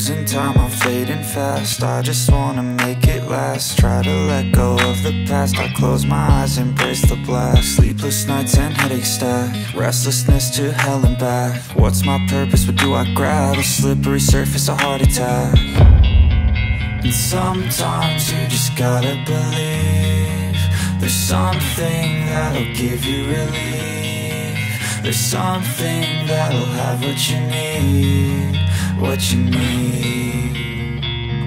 Losing time, I'm fading fast. I just wanna make it last. Try to let go of the past. I close my eyes, embrace the blast. Sleepless nights and headache stack. Restlessness to hell and back. What's my purpose, what do I grab? A slippery surface, a heart attack. And sometimes you just gotta believe there's something that'll give you relief. There's something that'll have what you need, what you need.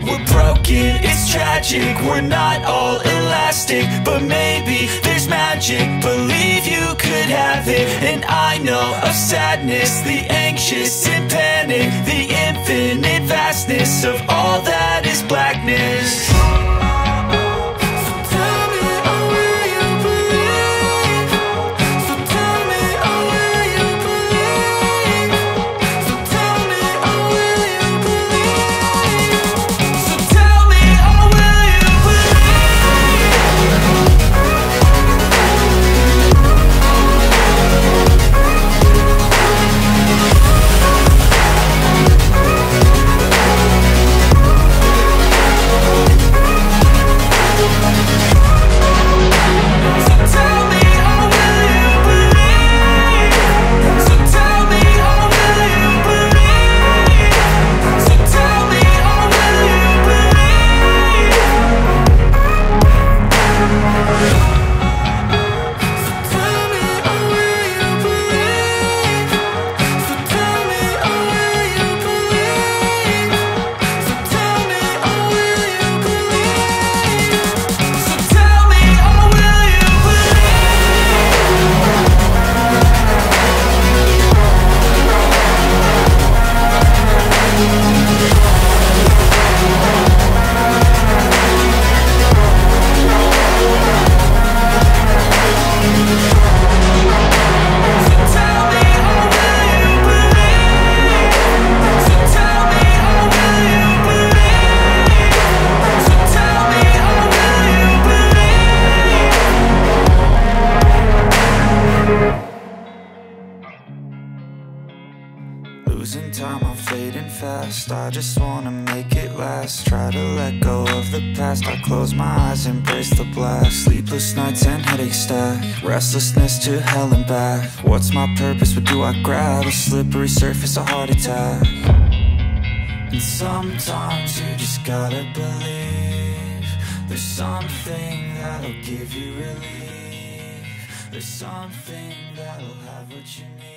We're broken, it's tragic, we're not all elastic, but maybe there's magic. Believe you could have it, and I know of sadness, the anxious and panic, the infinite vastness of all that is blackness. Losing time, I'm fading fast. I just wanna make it last. Try to let go of the past. I close my eyes, embrace the blast. Sleepless nights and headache stack. Restlessness to hell and back. What's my purpose, what do I grab? A slippery surface, a heart attack. And sometimes you just gotta believe there's something that'll give you relief. There's something that'll have what you need.